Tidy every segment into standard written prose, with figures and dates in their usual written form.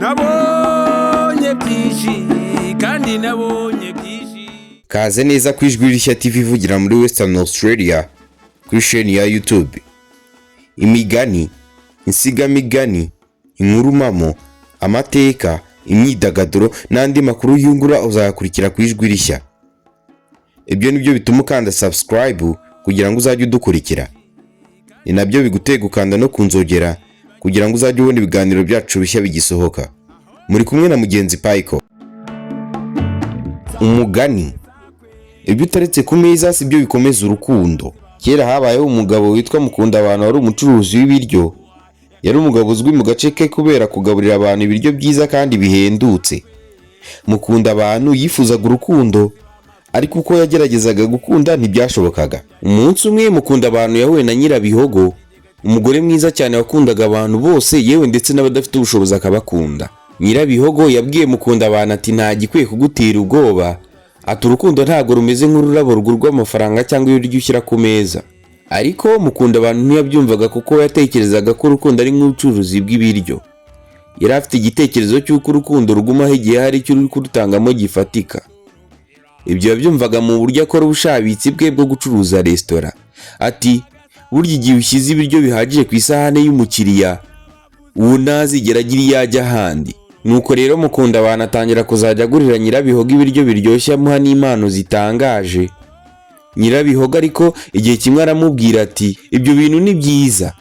nabonye byinshi kandi nabonye byinshi. Kaze neza ku Ijwi Rishya TV ivugira muri Western Australia kuri chaîne ya YouTube. Imigani, insigamigani, inkurumamo, amateka, imyidagaduro n'andi makuru yungura uzayakurikira ku Ijwi Rishya. Ibyo nibyo bituma ukanda subscribe kugira ngo uzajye udukurikira. Ni nabyo bigutega ukanda no kunzogera kugira ngo uzajye ubona ibiganiro byacu bishya bigisohoka. Muri kumwe na mugenzi Paiko. Umugani. Ibyo utaretse ku meza si byo bikomeza urukundo. Kera habayeho umugabo witwa Mukundabantu wari umucuruzi w'ibiryo. Yari umugabo uzwi mu gace ke kubera kugaburira abantu ibiryo byiza kandi bihendutse. Mukundabantu yifuzaga urukundo, ariko uko yageragezaga gukunda ntibyashobokaga. Umunsi umwe Mukundabantu yahuye na Nyirabihogo, umugore mwiza cyane wakundaga abantu bose, yewe ndetse n'abadafite ubushobozi akabakunda. Nyirabihogo yabwiye Mukundabantu ati nta gikwiye kugutera ubwoba, ati urukundo ntago rumeze nk'ururabo rugurwa amafaranga cyangwa ibiryo ushyira ku meza. Ariko Mukundabantu ntiyabyumvaga kuko yatekerezaga ko urukundo ari nk'ubucuruzi bw'ibiryo. Yari afite igitekerezo cy'uko urukundo rugumaho igihe hari icyo uri kurutangamo gifatika. Ibyo yabyumvaga mu buryo akora ubushabitsi bwe bwo gucuruza resitora. Ati burya igihe ushyize ibiryo bihagije ku isahane y'umukiriya, uwo ntazigera agira iyo ajya ahandi. Nuko rero Mukundabantu atangira kuzajya agurira Nyirabihogo ibiryo biryoshye amuha n'impano zitangaje. Nyirabihogo ariko igihe kimwe aramubwira ati ibyo bintu ni byiza,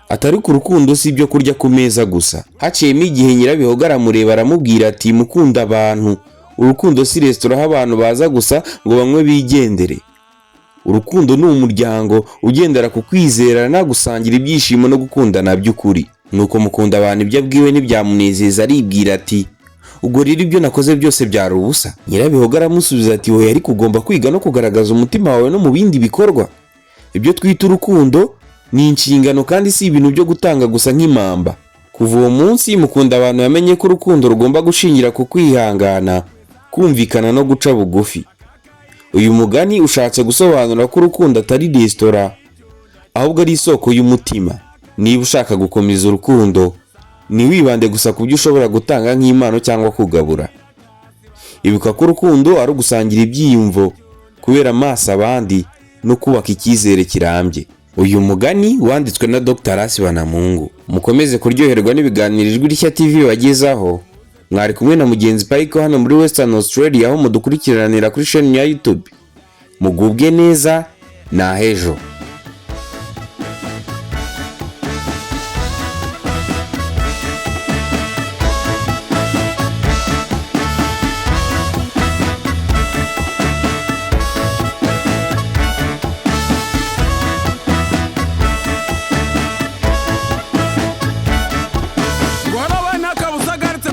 atari ku rukundo si ibyo kurya ku meza gusa. Haciyemo igihe Nyirabihogo aramureba aramubwira ati Mukundabantu, urukundo si resitora aho abantu baza gusa ngo bamwe bigendere. Urukundo ni umuryango ugendera ku kwizerana, gusangira ibyishimo no gukundana by'ukuri. Nuko Mukundabantu ibyo abwiwe ntibyamunezeza, aribwira ati ubwo rero ibyo nakoze byose byari ubusa. Nyirabihogo aramusubiza ati wowe ariko ugomba kwiga no kugaragaza umutima wawe no mu bindi bikorwa. Ibyo twita urukundo ni inshingano kandi si ibintu byo gutanga gusa nk'impamba. Kuva uwo munsi Mukundabantu yamenye ko urukundo rugomba gushingira ku kwihangana, kumvikana no guca bugufi. Uyu mugani ushatse gusobanura ko urukundo atari resitora, ahubwo ari isoko y'umutima. Niba ushaka gukomeza urukundo, ntiwibande gusa ku byo ushobora gutanga nk'impano cyangwa kugabura. Ibuka ko urukundo ari ugusangira ibyiyumvo, kubera amaso abandi no kubaka icyizere kirambye. Uyu mugani wanditswe na Dr. Rasi Banamungu. Mukomeze kuryoherwa n'ibiganiro Ijwi Rishya TV bagezaho. Mwari kumwe na mugenzi Paiko hano muri Western Australia, aho mudukurikiranira kuri chaîne ya YouTube. Mugubwe neza na hejo.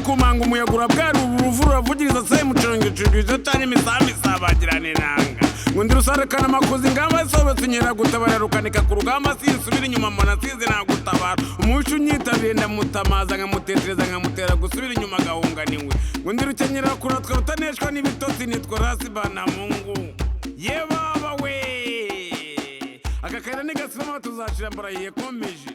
Kumanga umuyagura bwari uruvuru ravugiriza se mucongecugije tani misami sabagirane nanga ngo ndirusarekana makuzi ingamba isobetse nyera gutabara rukanika ku rugamba sisubira inyuma mbona size nagutabara umushu nyitabire ndamutamaza nkamutetereza nkamutera gusubira inyuma gahunganiwe ngo ndirukenyera kuratwa rutaneshwa n'ibitotsi nitwa Rasi Banamungu. Ye baba we akakera nigasoma tuzashira mbara yekomeje.